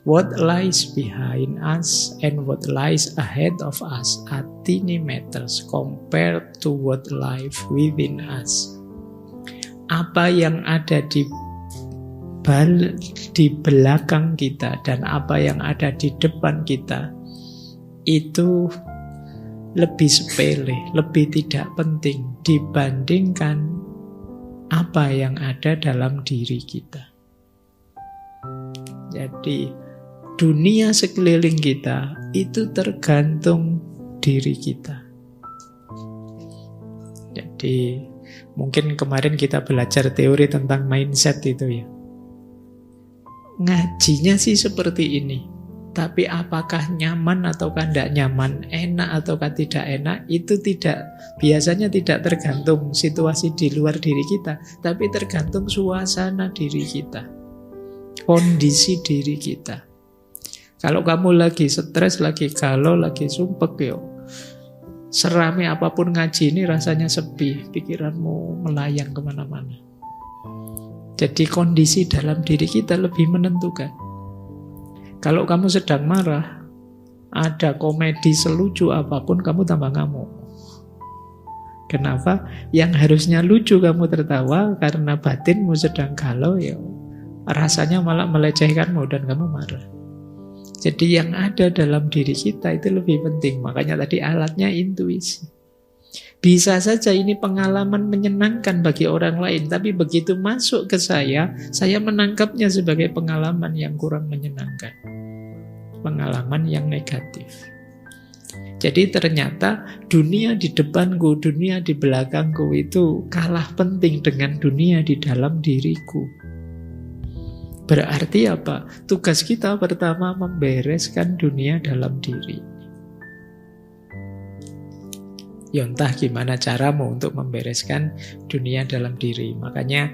What lies behind us and what lies ahead of us are tiny matters compared to what lies within us. Apa yang ada di belakang kita dan apa yang ada di depan kita itu lebih sepele, lebih tidak penting dibandingkan apa yang ada dalam diri kita. Jadi dunia sekeliling kita itu tergantung diri kita. Jadi mungkin kemarin kita belajar teori tentang mindset itu ya. Ngajinya sih seperti ini, tapi apakah nyaman ataukah tidak nyaman, enak ataukah tidak enak, itu biasanya tidak tergantung situasi di luar diri kita, tapi tergantung suasana diri kita, kondisi diri kita. Kalau kamu lagi stres, lagi galau, lagi sumpek, serami apapun ngaji ini rasanya sepi, pikiranmu melayang kemana-mana. Jadi kondisi dalam diri kita lebih menentukan. Kalau kamu sedang marah, ada komedi selucu apapun, kamu tambah ngamuk. Kenapa? Yang harusnya lucu kamu tertawa, karena batinmu sedang galau, rasanya malah melecehkanmu dan kamu marah. Jadi yang ada dalam diri kita itu lebih penting. Makanya tadi alatnya intuisi. Bisa saja ini pengalaman menyenangkan bagi orang lain, tapi begitu masuk ke saya menangkapnya sebagai pengalaman yang kurang menyenangkan, pengalaman yang negatif. Jadi ternyata dunia di depanku, dunia di belakangku itu kalah penting dengan dunia di dalam diriku. Berarti apa? Tugas kita pertama membereskan dunia dalam diri. Ya entah gimana caramu untuk membereskan dunia dalam diri. Makanya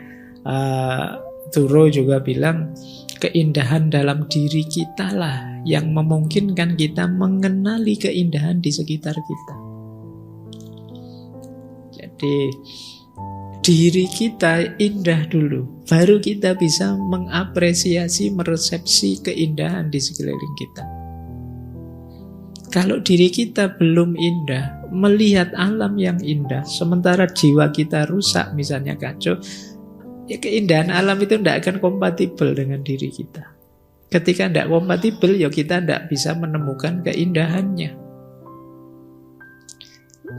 Thoreau juga bilang, keindahan dalam diri kita lah yang memungkinkan kita mengenali keindahan di sekitar kita. Jadi diri kita indah dulu, baru kita bisa mengapresiasi, meresepsi keindahan di sekeliling kita. Kalau diri kita belum indah, melihat alam yang indah, sementara jiwa kita rusak, misalnya kacau, ya keindahan alam itu tidak akan kompatibel dengan diri kita. Ketika tidak kompatibel, ya kita tidak bisa menemukan keindahannya.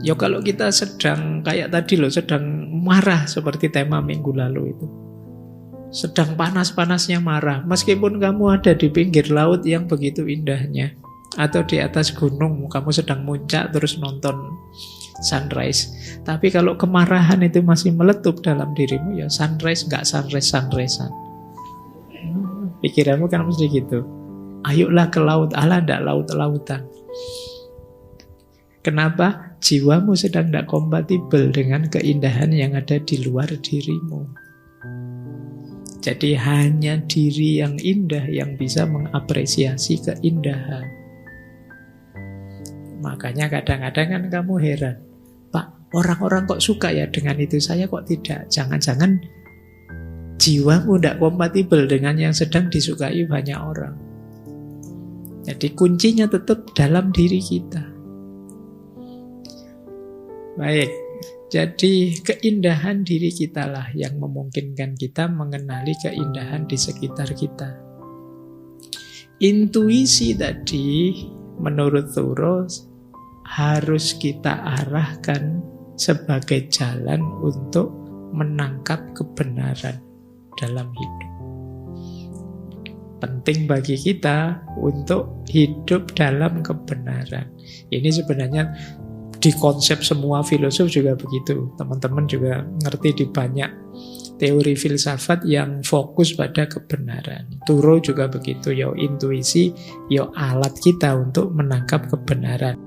Ya kalau kita sedang, kayak tadi loh, sedang marah seperti tema minggu lalu itu. Sedang panas-panasnya marah, meskipun kamu ada di pinggir laut yang begitu indahnya, atau di atas gunung, kamu sedang muncak terus nonton sunrise. Tapi kalau kemarahan itu masih meletup dalam dirimu, ya sunrise nggak sunrise-sunrisean. Pikiranmu kan mesti gitu. Ayolah ke laut, alah ndak laut-lautan. Kenapa? Jiwamu sedang tidak kompatibel dengan keindahan yang ada di luar dirimu. Jadi hanya diri yang indah yang bisa mengapresiasi keindahan. Makanya kadang-kadang kan kamu heran, Pak, orang-orang kok suka ya dengan itu, saya kok tidak. Jangan-jangan jiwamu tidak kompatibel dengan yang sedang disukai banyak orang. Jadi kuncinya tetap dalam diri kita. Baik, jadi keindahan diri kita lah yang memungkinkan kita mengenali keindahan di sekitar kita. Intuisi tadi menurut Thoreau harus kita arahkan sebagai jalan untuk menangkap kebenaran dalam hidup. Penting bagi kita untuk hidup dalam kebenaran. Ini sebenarnya di konsep semua filosof juga begitu. Teman-teman juga ngerti di banyak teori filsafat yang fokus pada kebenaran. Thoreau juga begitu, ya intuisi, ya alat kita untuk menangkap kebenaran.